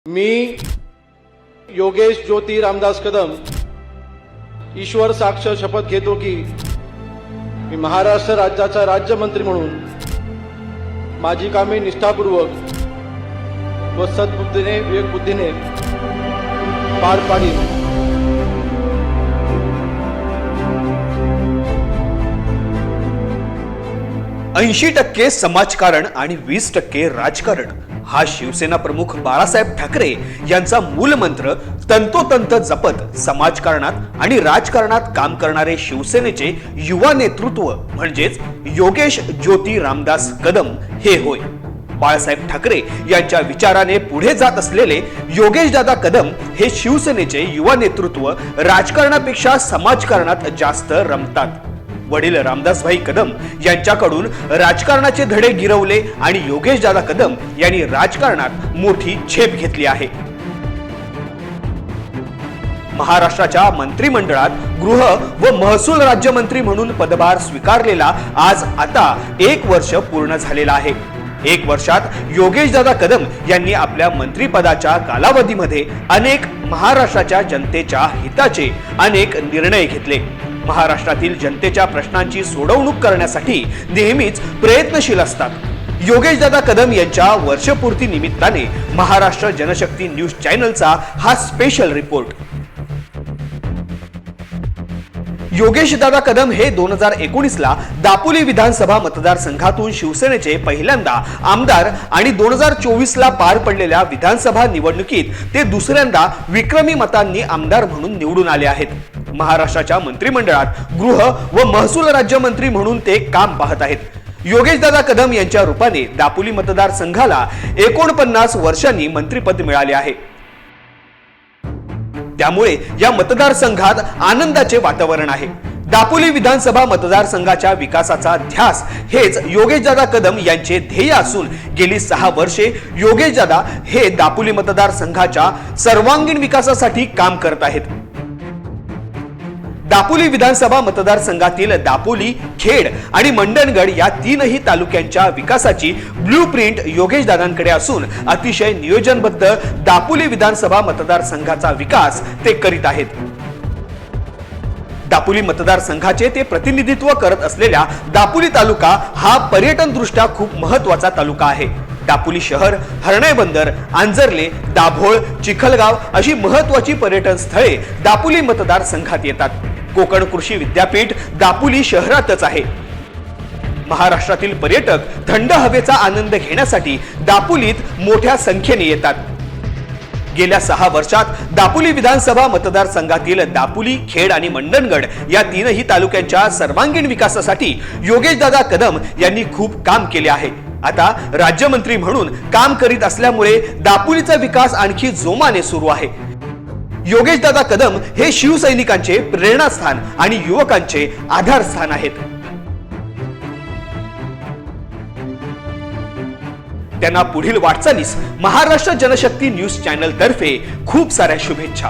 मी योगेश ज्योती रामदास कदम ईश्वर साक्ष शपथ घेतो की मी महाराष्ट्र राज्याचा राज्यमंत्री म्हणून माझी कामे निष्ठापूर्वक व सद्बुद्धीने विवेकबुद्धीने पार पाडीन। 80% समाजकारण आणि 20% राजकारण हा शिवसेना प्रमुख बाळासाहेब ठाकरे यांचा मूलमंत्र तंतोतंत जपत समाजकारणात आणि राजकारणात काम करणारे शिवसेनेचे युवा नेतृत्व म्हणजेच योगेश ज्योती रामदास कदम हे होय। बाळासाहेब ठाकरे यांच्या विचाराने पुढे जात असलेले योगेश दादा कदम हे शिवसेनेचे युवा नेतृत्व राजकारणापेक्षा समाजकारणात जास्त रमतात। वडील रामदासभाई कदम यांच्याकडून राजकारणाचे धडे गिरवले आणि योगेश दादा कदम यांनी राजकारणात मोठी झेप घेतली आहे। महाराष्ट्राच्या मंत्रिमंडळात गृह व महसूल राज्यमंत्री म्हणून पदभार स्वीकारलेला आज आता 1 वर्ष पूर्ण झालेला आहे। 1 वर्षात योगेश दादा कदम यांनी आपल्या मंत्रिपदाच्या कालावधीमध्ये अनेक महाराष्ट्राच्या जनतेच्या हिताचे अनेक निर्णय घेतले। महाराष्ट्रातील जनतेच्या प्रश्नांची सोडवणूक करण्यासाठी नेहमीच प्रयत्नशील असतात। योगेश दादा कदम यांच्या वर्षपूर्ती निमित्ताने महाराष्ट्र जनशक्ती न्यूज चॅनलचा हा स्पेशल रिपोर्ट। योगेश दादा कदम हे 2019 ला दापोली विधानसभा मतदारसंघातून शिवसेनेचे पहिल्यांदा आमदार आणि 2024 ला पार पडलेल्या विधानसभा निवडणुकीत ते दुसऱ्यांदा विक्रमी मतांनी आमदार म्हणून निवडून आले आहेत। महाराष्ट्राच्या मंत्रिमंडळात गृह व महसूल राज्यमंत्री म्हणून ते काम पाहत आहेत। योगेश दादा कदम यांच्या रूपाने दापोली मतदारसंघाला 49 वर्षांनी मंत्रिपद मिळाले आहे। त्यामुळे या मतदारसंघात आनंदाचे वातावरण आहे। दापोली विधानसभा मतदारसंघाच्या विकासाचा ध्यास हेच योगेश दादा कदम यांचे ध्येय असून गेली 6 वर्षे योगेश दादा हे दापोली मतदारसंघाच्या सर्वांगीण विकासासाठी काम करत आहेत। दापोली विधानसभा मतदारसंघातील दापोली, खेड आणि मंडणगड या 3ही तालुक्यांच्या विकासाची ब्लूप्रिंट योगेश दादांकडे असून अतिशय नियोजनबद्ध दापोली विधानसभा मतदारसंघाचा विकास ते करीत आहेत। दापोली मतदारसंघाचे ते प्रतिनिधित्व करत असलेल्या दापोली तालुका हा पर्यटन दृष्ट्या खूप महत्त्वाचा तालुका आहे। दापोली शहर, हर्णे बंदर, आंजर्ले, दाभोळ, चिखलगाव अशी महत्त्वाची पर्यटन स्थळे दापोली मतदारसंघात येतात। कोकण कृषी विद्यापीठ दापोली शहरातच आहे। महाराष्ट्रातील पर्यटक थंड हवेचा आनंद घेण्यासाठी दापोलीत मोठ्या संख्येने येतात। गेल्या 6 वर्षात दापोली विधानसभा मतदारसंघातील दापोली, खेड आणि मंडणगड या 3ही तालुक्यांच्या सर्वांगीण विकासासाठी योगेश दादा कदम यांनी खूप काम केले आहे। आता राज्यमंत्री म्हणून काम करीत असल्यामुळे दापोलीचा विकास आणखी जोमाने सुरू आहे। योगेश दादा कदम हे शिवसैनिकांचे प्रेरणास्थान आणि युवकांचे आधारस्थान आहेत। त्यांना पुढील वाटचालीस महाराष्ट्र जनशक्ती न्यूज चॅनल तर्फे खूप साऱ्या शुभेच्छा।